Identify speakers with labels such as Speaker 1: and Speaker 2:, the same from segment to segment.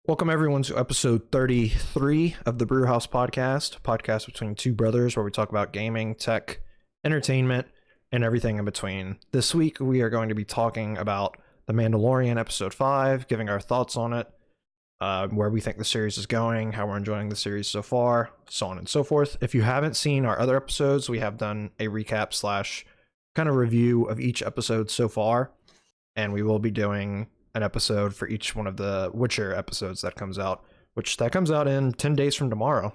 Speaker 1: Welcome everyone to episode 33 of the Brewhouse podcast between two brothers where we talk about gaming, tech, entertainment, and everything in between. This week we are going to be talking about The Mandalorian episode 5, giving our thoughts on it, where we think the series is going, how we're enjoying the series so far, so on and so forth. If you haven't seen our other episodes, we have done a recap slash kind of review of each episode so far, and we will be doing an episode for each one of the Witcher episodes that comes out, which that comes out in 10 days from tomorrow.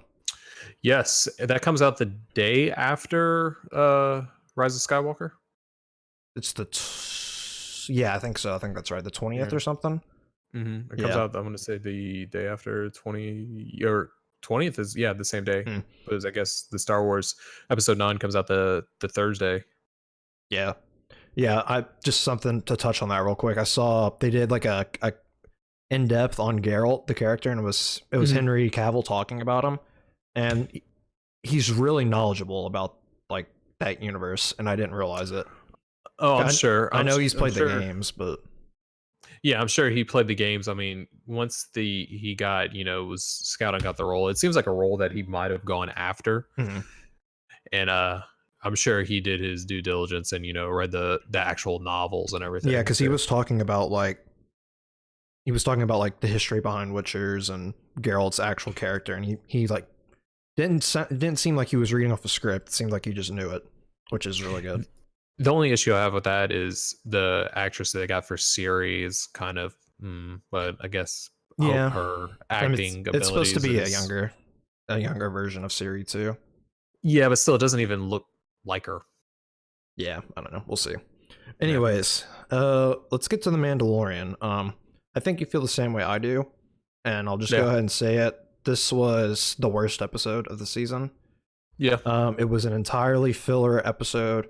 Speaker 2: Yes, that comes out the day after Rise of Skywalker.
Speaker 1: It's yeah, I think so. I think that's right. The 20th or something.
Speaker 2: Mm-hmm. It comes out, I'm going to say the day after 20th is, the same day. Because I guess the Star Wars episode 9 comes out the Thursday.
Speaker 1: Yeah. I just something to touch on that real quick. I saw they did like a in-depth on Geralt, the character, and it was Henry Cavill talking about him, and he's really knowledgeable about like that universe, and I didn't realize it.
Speaker 2: I'm sure.
Speaker 1: I know he's played the games, but
Speaker 2: yeah, I'm sure he played the games. I mean, once he got, was scouting got the role, it seems like a role that he might have gone after. And I'm sure he did his due diligence and, read the actual novels and everything.
Speaker 1: Yeah, because he was talking about like the history behind Witchers and Geralt's actual character, and he like didn't seem like he was reading off a script. It seemed like he just knew it, which is really good.
Speaker 2: The only issue I have with that is the actress that they got for Siri is kind of, but I guess her acting abilities.
Speaker 1: It's supposed to be a younger version of Siri too.
Speaker 2: Yeah, but still, it doesn't even look like her.
Speaker 1: Yeah, I don't know. We'll see. Anyways, let's get to the Mandalorian. I think you feel the same way I do, and I'll just go ahead and say it. This was the worst episode of the season.
Speaker 2: Yeah.
Speaker 1: It was an entirely filler episode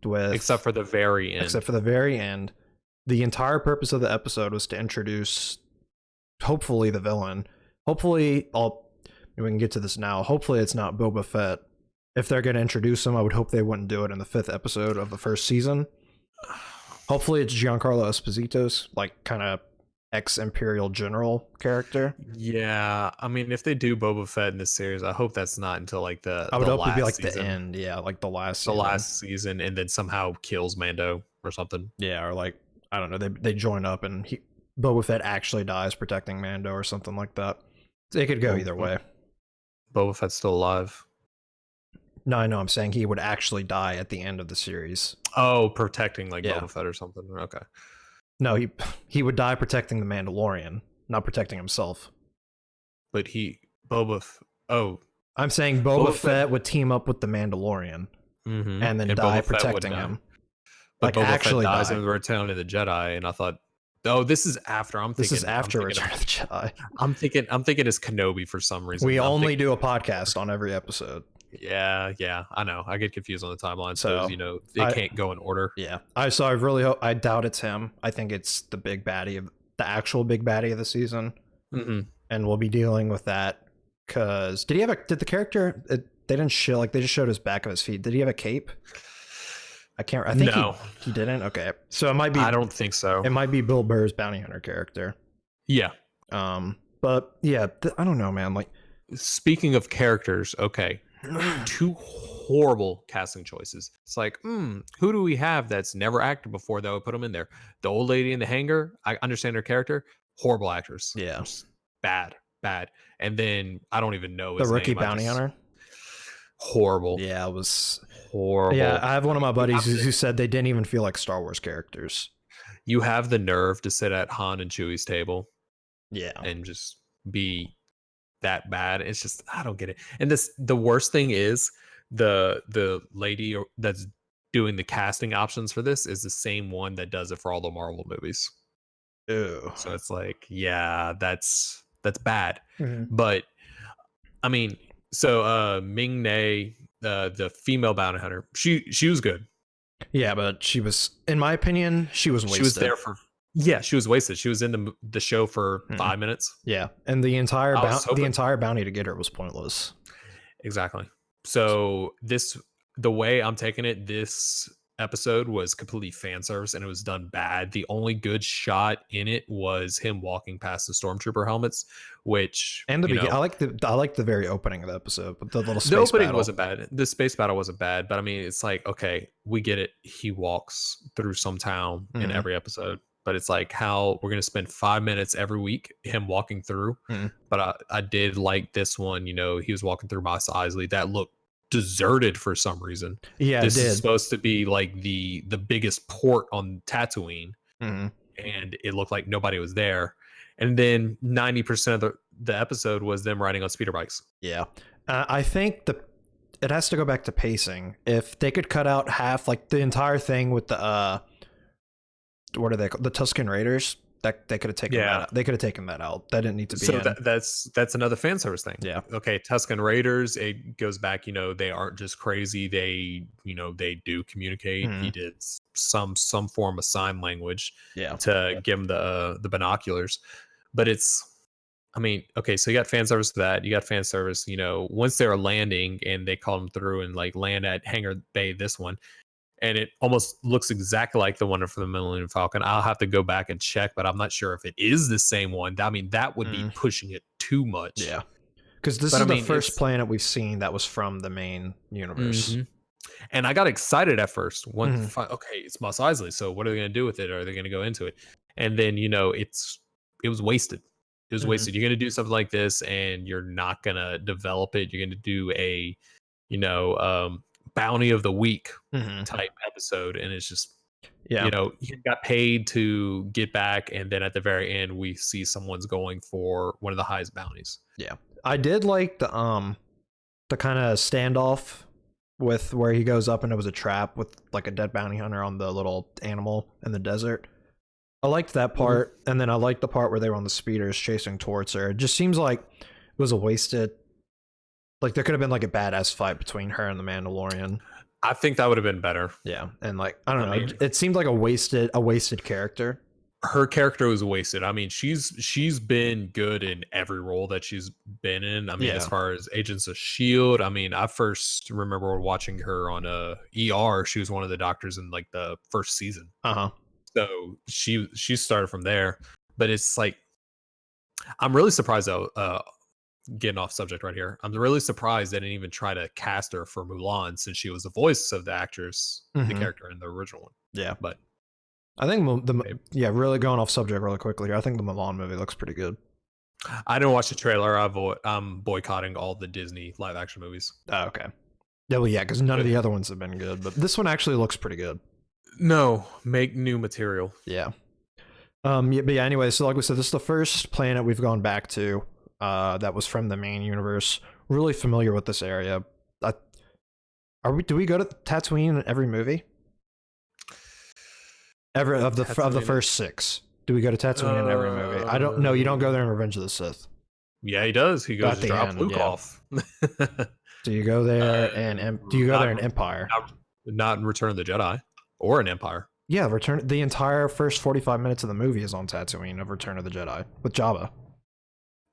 Speaker 2: except for the very end.
Speaker 1: The entire purpose of the episode was to introduce, hopefully, the villain. Hopefully, we can get to this now. Hopefully, it's not Boba Fett. If they're going to introduce him, I would hope they wouldn't do it in the 5th episode of the first season. Hopefully, it's Giancarlo Esposito's, like, kind of ex-Imperial general character.
Speaker 2: Yeah, I mean, if they do Boba Fett in this series, I hope that's not until, like,
Speaker 1: I would hope it'd be, like, the end. Yeah, like the last
Speaker 2: season, and then somehow kills Mando or something.
Speaker 1: Yeah, or, like, I don't know, they join up and Boba Fett actually dies protecting Mando or something like that. It could go either way.
Speaker 2: Boba Fett's still alive.
Speaker 1: No, I know. I'm saying he would actually die at the end of the series.
Speaker 2: Oh, protecting Boba Fett or something. Okay.
Speaker 1: No, he would die protecting the Mandalorian, not protecting himself.
Speaker 2: But
Speaker 1: I'm saying Boba Fett would team up with the Mandalorian and then die protecting him.
Speaker 2: But Boba actually Fett dies in Return of the Jedi, and I thought, this is after.
Speaker 1: This is after Return of the Jedi.
Speaker 2: I'm thinking it's Kenobi for some reason.
Speaker 1: We only do a podcast on every episode.
Speaker 2: Yeah, I know. I get confused on the timeline, so they can't go in order.
Speaker 1: Yeah, I really hope. I doubt it's him. I think it's the actual big baddie of the season, and we'll be dealing with that. Because did the character? They didn't show they just showed his back of his feet. Did he have a cape? I think he didn't. Okay, so it might be.
Speaker 2: I don't think so.
Speaker 1: It might be Bill Burr's bounty hunter character.
Speaker 2: Yeah.
Speaker 1: But yeah, I don't know, man. Like,
Speaker 2: speaking of characters, okay. 2 horrible casting choices. It's like, who do we have that's never acted before that would put them in there? The old lady in the hangar, I understand her character. Horrible actors.
Speaker 1: Yeah.
Speaker 2: Bad. And then I don't even know
Speaker 1: his name. The rookie bounty hunter.
Speaker 2: Horrible.
Speaker 1: Yeah, it was
Speaker 2: horrible.
Speaker 1: Yeah, I have one of my buddies who said they didn't even feel like Star Wars characters.
Speaker 2: You have the nerve to sit at Han and Chewie's table.
Speaker 1: Yeah.
Speaker 2: And just be that bad. It's just, I don't get it. And the worst thing is the lady that's doing the casting options for this is the same one that does it for all the Marvel movies.
Speaker 1: Ew.
Speaker 2: So it's like, yeah, that's bad. But I mean, so Ming Na, the female bounty hunter, she was good.
Speaker 1: Yeah, but she was, in my opinion, she was wasted.
Speaker 2: She was there for she was wasted. She was in the show for 5 minutes.
Speaker 1: Yeah, and the entire bounty to get her was pointless.
Speaker 2: Exactly. So the way I'm taking it, this episode was completely fan service and it was done bad. The only good shot in it was him walking past the stormtrooper helmets, which
Speaker 1: And I like the very opening of the episode, but the little space
Speaker 2: the opening
Speaker 1: battle
Speaker 2: wasn't bad. The space battle wasn't bad, but I mean, it's like, okay, we get it. He walks through some town in every episode, but it's like how we're gonna spend 5 minutes every week him walking through. But I did like this one. He was walking through Mos Eisley. That looked deserted for some reason.
Speaker 1: Yeah,
Speaker 2: this
Speaker 1: it did.
Speaker 2: is supposed to be like the biggest port on Tatooine, and it looked like nobody was there. And then 90% of the episode was them riding on speeder bikes.
Speaker 1: Yeah, I think it has to go back to pacing. If they could cut out half, like the entire thing with the what are they called? The Tusken Raiders. That they could have taken that out. They could have taken that out. That didn't need to be.
Speaker 2: So that's another fan service thing.
Speaker 1: Yeah.
Speaker 2: Okay, Tusken Raiders. It goes back. They aren't just crazy. They they do communicate. He did some form of sign language.
Speaker 1: Yeah.
Speaker 2: To give him the binoculars, but it's. I mean, okay, so you got fan service to that. You got fan service. Once they were landing and they called them through and like land at Hangar Bay. This one. And it almost looks exactly like the one from the Millennium Falcon. I'll have to go back and check, but I'm not sure if it is the same one. I mean, that would be pushing it too much.
Speaker 1: Yeah. Because this is the first planet we've seen that was from the main universe.
Speaker 2: And I got excited at first. Okay, it's Mos Eisley. So what are they going to do with it? Are they going to go into it? And then, it was wasted. It was wasted. You're going to do something like this and you're not going to develop it. You're going to do a, bounty of the week type episode, and it's just he got paid to get back, and then at the very end we see someone's going for one of the highest bounties.
Speaker 1: I did like the kind of standoff with where he goes up and it was a trap with like a dead bounty hunter on the little animal in the desert. I liked that part, and then I liked the part where they were on the speeders chasing towards her. It just seems like it was a wasted. Like there could have been like a badass fight between her and the Mandalorian.
Speaker 2: I think that would have been better.
Speaker 1: Yeah, and like I don't know, it seemed like a wasted character.
Speaker 2: Her character was wasted. I mean, she's been good in every role that she's been in. I mean, as far as Agents of S.H.I.E.L.D., I mean, I first remember watching her on ER. She was one of the doctors in like the first season. So she started from there. But it's like I'm really surprised though. Getting off subject right here, I'm really surprised they didn't even try to cast her for Mulan, since she was the voice of the actress, the character in the original one.
Speaker 1: Yeah,
Speaker 2: but
Speaker 1: I think really going off subject really quickly, I think the Mulan movie looks pretty good.
Speaker 2: I didn't watch the trailer. I'm boycotting all the Disney live action movies.
Speaker 1: Oh, okay. Yeah, well, because none of the other ones have been good, but this one actually looks pretty good.
Speaker 2: No, make new material.
Speaker 1: Yeah. Anyway, so like we said, this is the first planet we've gone back to. That was from the main universe. Really familiar with this area. Do we go to Tatooine in every movie? Of the first 6, do we go to Tatooine in every movie? I don't know. You don't go there in Revenge of the Sith.
Speaker 2: Yeah, he does. He goes to drop Luke off.
Speaker 1: Do you go there in Empire?
Speaker 2: Not in Return of the Jedi or in Empire.
Speaker 1: Yeah, the entire first 45 minutes of the movie is on Tatooine of Return of the Jedi with Jabba.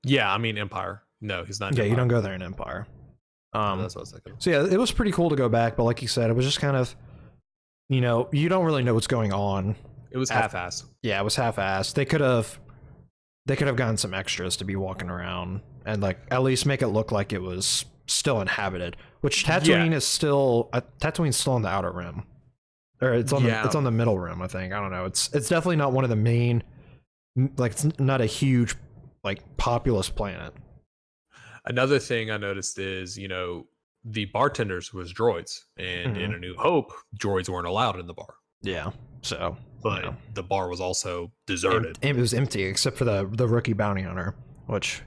Speaker 1: Yeah,
Speaker 2: I mean Empire. No, he's not.
Speaker 1: Yeah, you don't go there in Empire.
Speaker 2: That's what I was thinking.
Speaker 1: So yeah, it was pretty cool to go back, but like you said, it was just kind of, you don't really know what's going on.
Speaker 2: It was half-assed.
Speaker 1: Yeah, it was half-assed. They could have gotten some extras to be walking around and like at least make it look like it was still inhabited. Which Tatooine is still. Tatooine's still on the outer rim, or it's on the middle rim. I think. I don't know. It's definitely not one of the main. Like it's not a huge like populous planet.
Speaker 2: Another thing I noticed is, the bartenders was droids, and in A New Hope, droids weren't allowed in the bar.
Speaker 1: Yeah. So,
Speaker 2: but the bar was also deserted.
Speaker 1: It was empty except for the rookie bounty hunter, which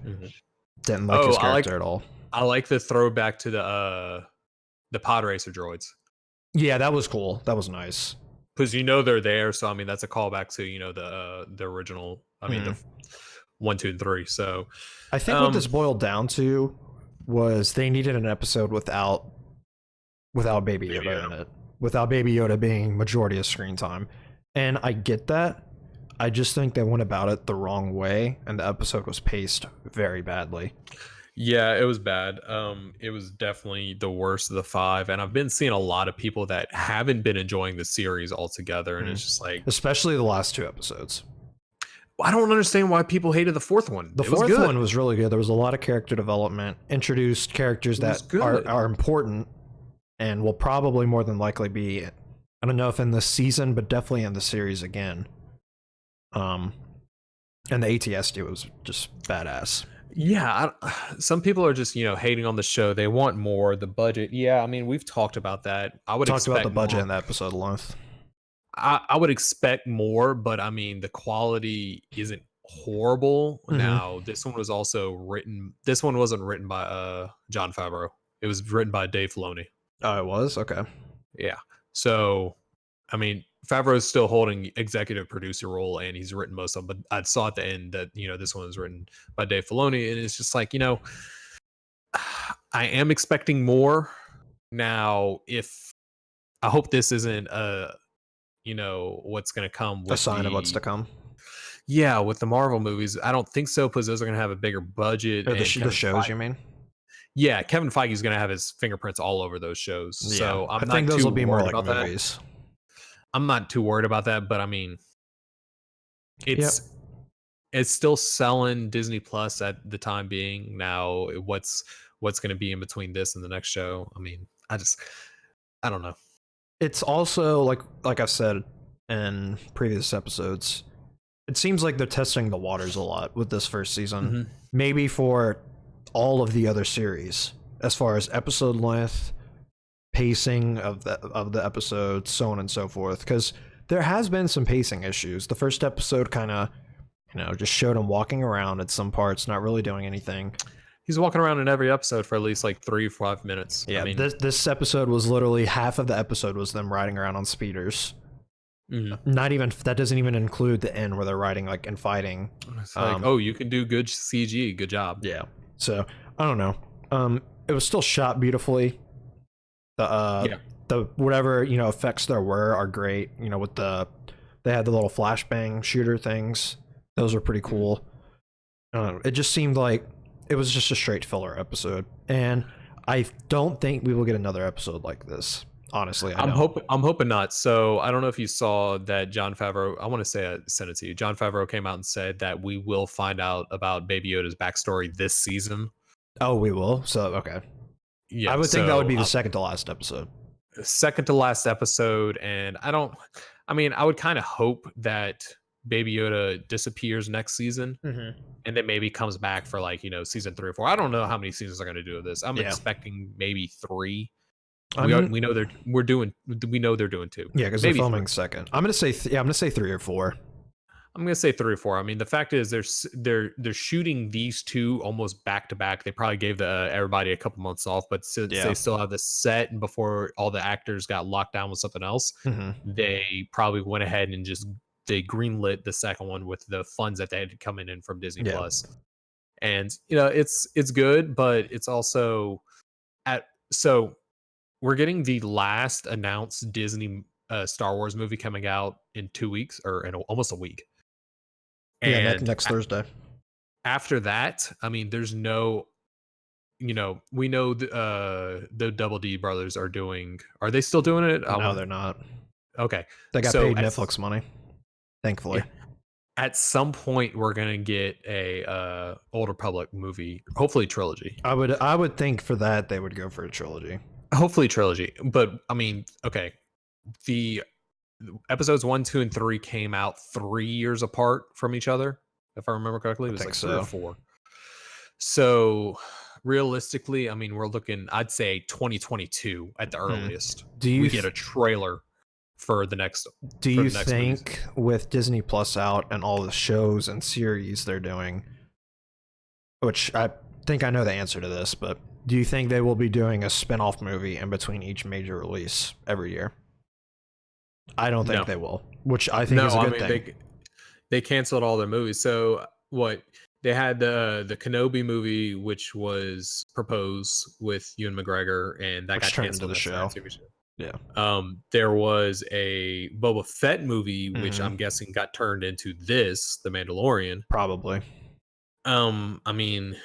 Speaker 1: didn't like his character at all.
Speaker 2: I like the throwback to the pod racer droids.
Speaker 1: Yeah, that was cool. That was nice.
Speaker 2: Because they're there, so I mean that's a callback to the original. I mean the 1, 2, and 3. So
Speaker 1: I think what this boiled down to was they needed an episode without Baby Yoda in it, without Baby Yoda being majority of screen time, and I get that. I just think they went about it the wrong way, and the episode was paced very badly.
Speaker 2: Yeah, it was bad. It was definitely the worst of the five, and I've been seeing a lot of people that haven't been enjoying the series altogether, and
Speaker 1: Mm.
Speaker 2: it's just like
Speaker 1: Especially the last two episodes.
Speaker 2: I don't understand why people hated the fourth one.
Speaker 1: The
Speaker 2: It was
Speaker 1: fourth
Speaker 2: good.
Speaker 1: one was really good. There was a lot of character development, introduced characters
Speaker 2: It was
Speaker 1: that
Speaker 2: good.
Speaker 1: are important and will probably more than likely be, I don't know if in this season, but definitely in the series again. And the ATSD was just badass.
Speaker 2: Yeah, some people are just hating on the show. They want more. The budget. Yeah, I mean we've talked about that. I would
Speaker 1: Talked about the
Speaker 2: expect
Speaker 1: budget
Speaker 2: more.
Speaker 1: in the episode length.
Speaker 2: I would expect more, but I mean the quality isn't horrible.
Speaker 1: Mm-hmm.
Speaker 2: Now this one was also written. This one wasn't written by Jon Favreau. It was written by Dave Filoni.
Speaker 1: Oh, it was? Okay.
Speaker 2: Yeah. So I mean Favreau's still holding executive producer role, and he's written most of them. But I saw at the end that this one was written by Dave Filoni, and it's just like I am expecting more. Now, if I hope this isn't what's going to come
Speaker 1: A
Speaker 2: with
Speaker 1: sign of what's to come.
Speaker 2: with the Marvel movies. I don't think so, because those are going to have a bigger budget.
Speaker 1: Or
Speaker 2: And
Speaker 1: the shows, you mean?
Speaker 2: Yeah, Kevin Feige's going to have his fingerprints all over those shows.
Speaker 1: Yeah.
Speaker 2: So I'm
Speaker 1: I think
Speaker 2: not
Speaker 1: those
Speaker 2: too
Speaker 1: will be more
Speaker 2: worried
Speaker 1: like
Speaker 2: about that.
Speaker 1: movies.
Speaker 2: I'm not too worried about that, but I mean,
Speaker 1: Yep.
Speaker 2: it's still selling Disney Plus at the time being. Now, what's going to be in between this and the next show? I mean, I don't know.
Speaker 1: It's also like I've said in previous episodes, it seems like they're testing the waters a lot with this first season.
Speaker 2: Mm-hmm.
Speaker 1: Maybe for all of the other series, as far as episode length, pacing of the episodes, so on and so forth. Because there has been some pacing issues. The first episode kind of, just showed him walking around at some parts, not really doing anything.
Speaker 2: He's walking around in every episode for at least like 3 or 5 minutes.
Speaker 1: Yeah,
Speaker 2: I mean,
Speaker 1: this episode was literally half of the episode was them riding around on speeders.
Speaker 2: mm-hmm.
Speaker 1: Not even that doesn't even include the end where they're riding like and fighting.
Speaker 2: It's like, oh, you can do good CG, good job.
Speaker 1: Yeah. So I don't know. It was still shot beautifully. The whatever effects there are great. With they had the little flashbang shooter things. Those were pretty cool. It just seemed like it was just a straight filler episode, and I don't think we will get another episode like this. Honestly, I'm
Speaker 2: hoping not. So I don't know if you saw that Jon Favreau. I want to say I sent it to you. Jon Favreau came out and said that we will find out about Baby Yoda's backstory this season.
Speaker 1: Oh, we will. So okay.
Speaker 2: Yeah,
Speaker 1: I would think that would be the second to last episode.
Speaker 2: Second to last episode, and I would kind of hope that Baby Yoda disappears next season, and then maybe comes back for season 3 or 4. I don't know how many seasons they're going to do of this. I'm expecting maybe 3. We know they're doing 2.
Speaker 1: Yeah, because they're filming 3. Second. I'm gonna say 3 or 4.
Speaker 2: I'm gonna say 3 or 4. I mean, the fact is they're shooting these 2 almost back to back. They probably gave everybody a couple months off, but since they still have the set and before all the actors got locked down with something else, they probably went ahead and they greenlit the second one with the funds that they had coming in from Disney Plus. And it's good, but it's also so we're getting the last announced Disney Star Wars movie coming out in 2 weeks or in almost a week. And
Speaker 1: next Thursday.
Speaker 2: After that, I mean, there's no, we know the Double D brothers are doing. Are they still doing it?
Speaker 1: No, they're not.
Speaker 2: Okay,
Speaker 1: they got paid Netflix money, thankfully.
Speaker 2: Yeah. At some point, we're gonna get a Old Republic movie, hopefully trilogy.
Speaker 1: I would think for that they would go for a trilogy.
Speaker 2: Hopefully trilogy, but I mean, okay, the episodes 1, 2, and 3 came out 3 years apart from each other, if I remember correctly. It was like 3 or 4. So realistically, I mean, we're looking, I'd say 2022 at the earliest. We get a trailer for the next.
Speaker 1: Do you think with Disney Plus out and all the shows and series they're doing, which I think I know the answer to this, but do you think they will be doing a spin-off movie in between each major release every year? I don't think they will, which I think is a good thing.
Speaker 2: They canceled all their movies. So what they had the Kenobi movie, which was proposed with Ewan McGregor, and that got canceled.
Speaker 1: The show. Yeah.
Speaker 2: There was a Boba Fett movie, which I'm guessing got turned into the Mandalorian.
Speaker 1: Probably.
Speaker 2: I mean,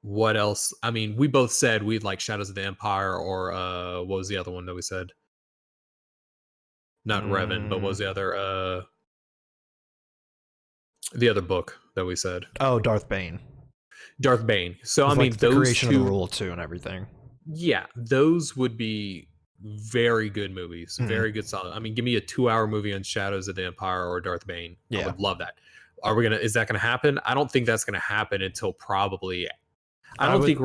Speaker 2: what else? I mean, we both said we'd like Shadows of the Empire, or what was the other one that we said? Not Revan, but what was the other book that we said?
Speaker 1: Oh, Darth Bane.
Speaker 2: Darth Bane. So
Speaker 1: With,
Speaker 2: I mean,
Speaker 1: like, the
Speaker 2: those
Speaker 1: creation
Speaker 2: two,
Speaker 1: of the rule too and everything.
Speaker 2: yeah, those would be very good movies, very good song. I mean, give me a 2-hour movie on Shadows of the Empire or Darth Bane. I
Speaker 1: Yeah.
Speaker 2: would love that. Is that gonna happen? I don't think that's gonna happen until probably think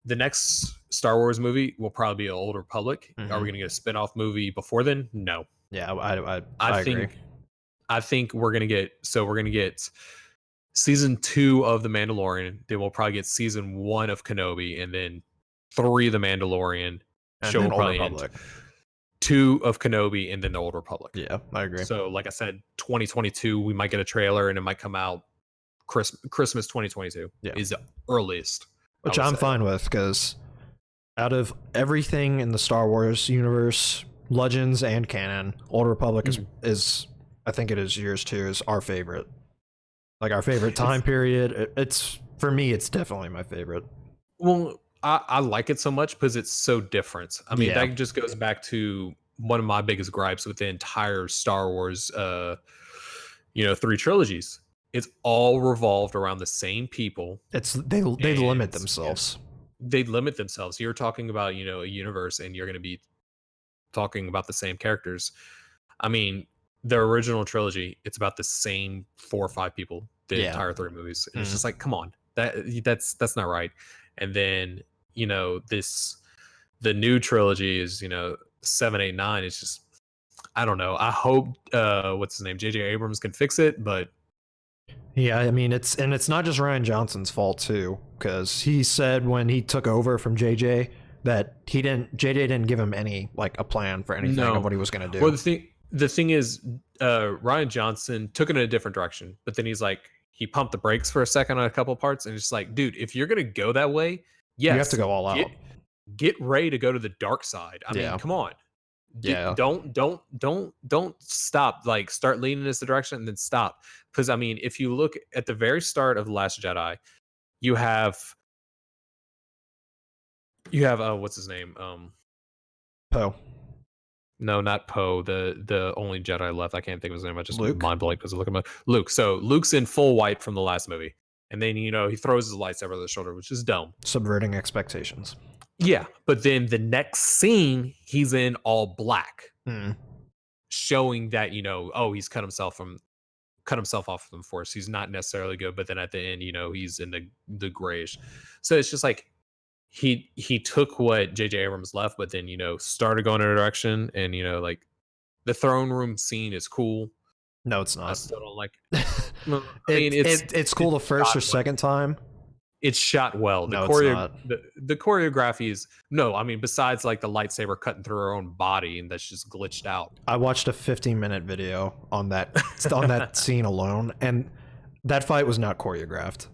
Speaker 2: the next Star Wars movie will probably be Old Republic. Are we gonna get a spin-off movie before then? No.
Speaker 1: Yeah, I agree.
Speaker 2: I think we're gonna get season 2 of The Mandalorian. Then we'll probably get season 1 of Kenobi, and then 3 of The Mandalorian.
Speaker 1: And
Speaker 2: Show
Speaker 1: then
Speaker 2: will
Speaker 1: Old
Speaker 2: probably
Speaker 1: Republic.
Speaker 2: end 2 of Kenobi, and then the Old Republic.
Speaker 1: Yeah, I agree.
Speaker 2: So, like I said, 2022, we might get a trailer, and it might come out Christmas 2022 is the earliest.
Speaker 1: Which I'm fine with, because out of everything in the Star Wars universe, Legends and canon, Old Republic is I think it is yours too, is our favorite. Like, our favorite time period. It's for me, it's definitely my favorite.
Speaker 2: Well, I like it so much because it's so different. I mean, that just goes back to one of my biggest gripes with the entire Star Wars 3 trilogies. It's all revolved around the same people.
Speaker 1: They limit themselves.
Speaker 2: They limit themselves. You're talking about, a universe, and you're going to be talking about the same characters. I mean, the original trilogy, it's about the same 4 or 5 people, the entire 3 movies. And it's just like, come on, that's not right. And then, the new trilogy is, 7, 8, 9. It's just, I don't know. I hope, what's his name? JJ Abrams can fix it, but.
Speaker 1: Yeah, I mean, it's not just Rian Johnson's fault too, because he said when he took over from JJ that JJ didn't give him any, like, a plan for anything of what he was going to do.
Speaker 2: Well, the thing is, Rian Johnson took it in a different direction, but then he pumped the brakes for a second on a couple parts, and it's just like, dude, if you're going to go that way, yes,
Speaker 1: you have to go all out.
Speaker 2: Get Ray to go to the dark side. I mean, come on. Don't stop. Like, start leaning this direction and then stop. Because I mean, if you look at the very start of The Last Jedi, you have what's his name?
Speaker 1: Poe.
Speaker 2: No, not Poe. The only Jedi left. I can't think of his name. I just
Speaker 1: Luke?
Speaker 2: mind blank because I'm looking at Luke. So Luke's in full white from the last movie, and then he throws his lightsaber over the shoulder, which is dumb.
Speaker 1: Subverting expectations.
Speaker 2: Yeah, but then the next scene, he's in all black, showing that he's cut himself off from the Force. He's not necessarily good, but then at the end, he's in the grayish. So it's just like he took what J.J. Abrams left, but then started going in a direction, and like the throne room scene is cool.
Speaker 1: No, it's not.
Speaker 2: I still don't like.
Speaker 1: It's cool the first or second time.
Speaker 2: It's shot well.
Speaker 1: No, it's not.
Speaker 2: The choreography is besides like the lightsaber cutting through her own body, and that's just glitched out.
Speaker 1: I watched a 15-minute video on that scene alone, and that fight was not choreographed.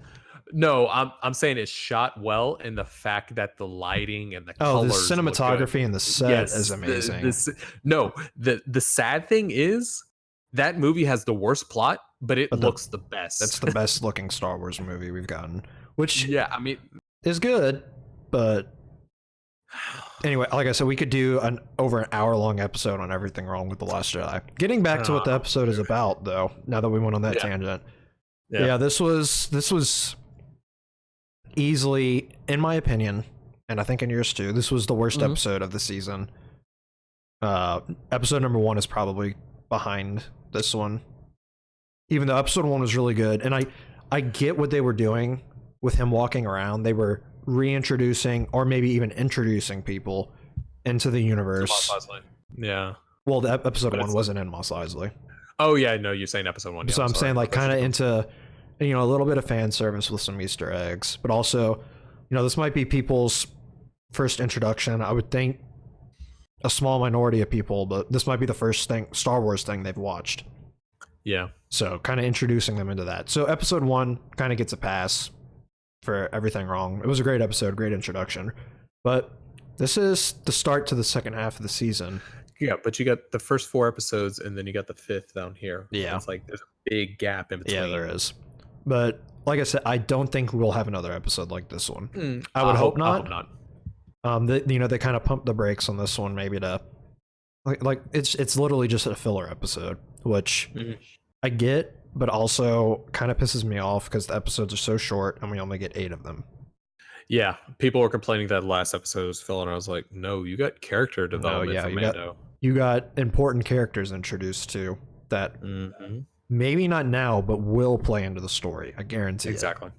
Speaker 2: No, I'm saying it's shot well, and the fact that the lighting and the colors,
Speaker 1: the cinematography and the set is amazing.
Speaker 2: The sad thing is that movie has the worst plot, but it looks the best.
Speaker 1: It's the best looking Star Wars movie we've gotten. Which is good, but anyway, like I said, we could do over an hour-long episode on everything wrong with The Last Jedi. Getting back to what the episode is about, though, now that we went on that tangent. Yeah, this was easily, in my opinion, and I think in yours too, this was the worst episode of the season. Episode number 1 is probably behind this one. Even though episode 1 was really good, and I get what they were doing with him walking around. They were reintroducing, or maybe even introducing people into the universe.
Speaker 2: Yeah.
Speaker 1: Well, the episode 1 wasn't in Mos Eisley.
Speaker 2: Oh yeah, no, you're saying episode 1. Yeah,
Speaker 1: so I'm saying, like, kind of into, a little bit of fan service with some Easter eggs, but also, this might be people's first introduction. I would think a small minority of people, but this might be the first Star Wars thing they've watched.
Speaker 2: Yeah.
Speaker 1: So kind of introducing them into that. So episode 1 kind of gets a pass for everything wrong. It was a great episode, great introduction. But this is the start to the second half of the season.
Speaker 2: Yeah, but you got the first 4 episodes, and then you got the 5th down here.
Speaker 1: Yeah.
Speaker 2: It's like there's a big gap in between.
Speaker 1: Yeah, there is. But like I said, I don't think we'll have another episode like this one. I would hope not.
Speaker 2: I hope not.
Speaker 1: They kind of pumped the brakes on this one, maybe to like it's literally just a filler episode, which I get, but also kind of pisses me off because the episodes are so short and we only get 8 of them.
Speaker 2: Yeah, people were complaining that the last episode was filler, and I was like, no, you got character development from Mando.
Speaker 1: You got important characters introduced to that maybe not now, but will play into the story. I guarantee
Speaker 2: exactly.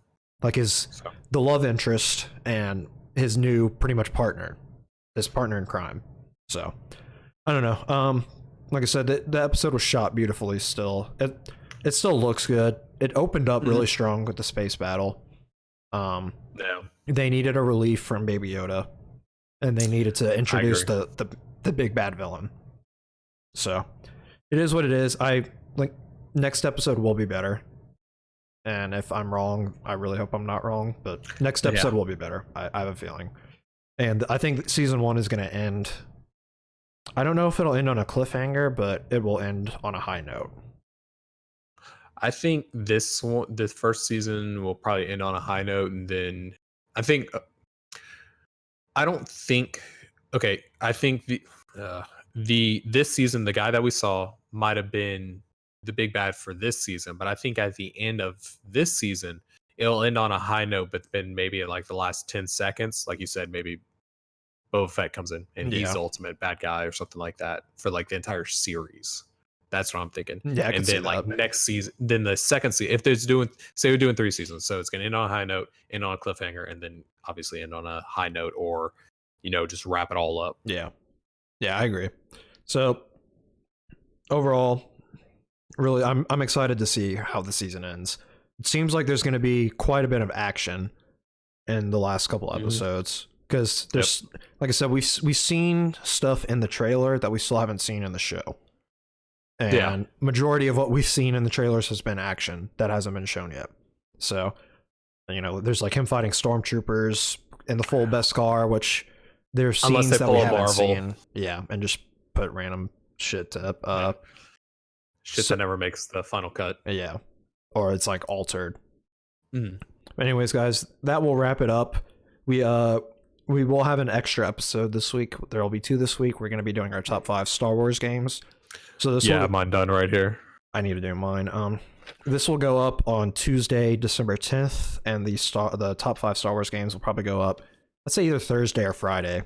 Speaker 1: Like the love interest and his new pretty much his partner in crime. So I don't know. Like I said, the episode was shot beautifully. Still, it still looks good. It opened up really strong with the space battle. They needed a relief from Baby Yoda, and they needed to introduce the big bad villain. So it is what it is. Next episode will be better. And if I'm wrong, I really hope I'm not wrong, but next episode will be better. I have a feeling. And I think season 1 is going to end. I don't know if it'll end on a cliffhanger, but it will end on a high note.
Speaker 2: I think this first season will probably end on a high note, and then I think this season, the guy that we saw might have been the big bad for this season, but I think at the end of this season, it'll end on a high note, but then maybe at like the last 10 seconds, like you said, maybe Boba Fett comes in and he's the ultimate bad guy or something like that for like the entire series. That's what I'm thinking.
Speaker 1: Yeah,
Speaker 2: and then like next season, then the second season, if there's say we're doing 3 seasons, so it's gonna end on a high note, end on a cliffhanger, and then obviously end on a high note, or just wrap it all up.
Speaker 1: Yeah, I agree. So overall, really, I'm excited to see how the season ends. It seems like there's going to be quite a bit of action in the last couple episodes because there's, like I said, we've seen stuff in the trailer that we still haven't seen in the show. And majority of what we've seen in the trailers has been action that hasn't been shown yet. So, there's like him fighting stormtroopers in the full Beskar, which there's scenes that we haven't seen. Yeah, and just put random shit up.
Speaker 2: Shit that never makes the final cut.
Speaker 1: Yeah, or it's like altered. Anyways, guys, that will wrap it up. We will have an extra episode this week. There will be 2 this week. We're going to be doing our top 5 Star Wars games. So this
Speaker 2: I have mine done right here.
Speaker 1: I need to do mine. This will go up on Tuesday, December 10th, and the top 5 Star Wars games will probably go up, let's say either Thursday or Friday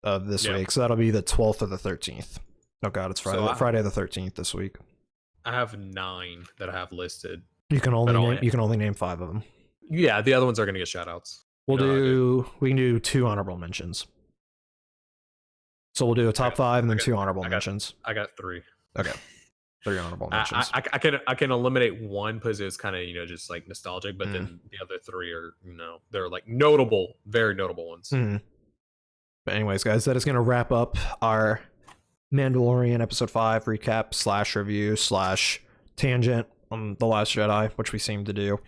Speaker 1: of this week. So that'll be the 12th or the 13th. Oh God, it's Friday. So Friday the 13th this week.
Speaker 2: I have 9 that I have listed.
Speaker 1: You can only name 5 of them.
Speaker 2: Yeah, the other ones are going to get shout outs.
Speaker 1: We can do 2 honorable mentions. So we'll do a top 5 and then 2 honorable mentions.
Speaker 2: I got 3.
Speaker 1: Okay. 3 honorable mentions.
Speaker 2: I can eliminate 1 because it's kind of just like nostalgic, but then the other 3 are they're like notable, very notable ones.
Speaker 1: But anyways, guys, that is going to wrap up our Mandalorian episode 5 recap / review / tangent on The Last Jedi, which we seem to do.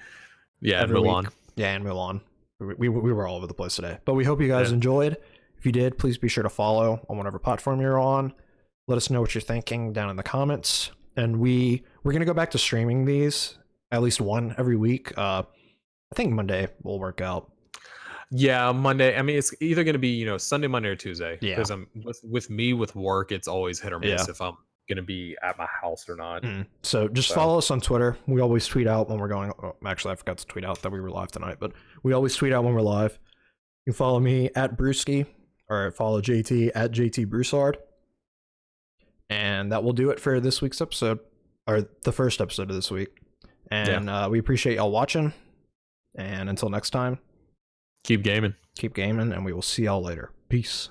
Speaker 2: Yeah, and Mulan.
Speaker 1: Yeah, and Mulan. We were all over the place today, but we hope you guys enjoyed. If you did, please be sure to follow on whatever platform you're on. Let us know what you're thinking down in the comments. And we're going to go back to streaming these, at least one every week. I think Monday will work out.
Speaker 2: Yeah, Monday. I mean, it's either going to be, Sunday, Monday, or Tuesday.
Speaker 1: Yeah.
Speaker 2: Because with work, it's always hit or miss if I'm going to be at my house or not.
Speaker 1: So just follow us on Twitter. We always tweet out when we're going. Oh, actually, I forgot to tweet out that we were live tonight, but we always tweet out when we're live. You can follow me at Brewski, or follow JT at JT Broussard. And that will do it for this week's episode, or the first episode of this week. And we appreciate y'all watching. And until next time,
Speaker 2: keep gaming,
Speaker 1: and we will see y'all later. Peace.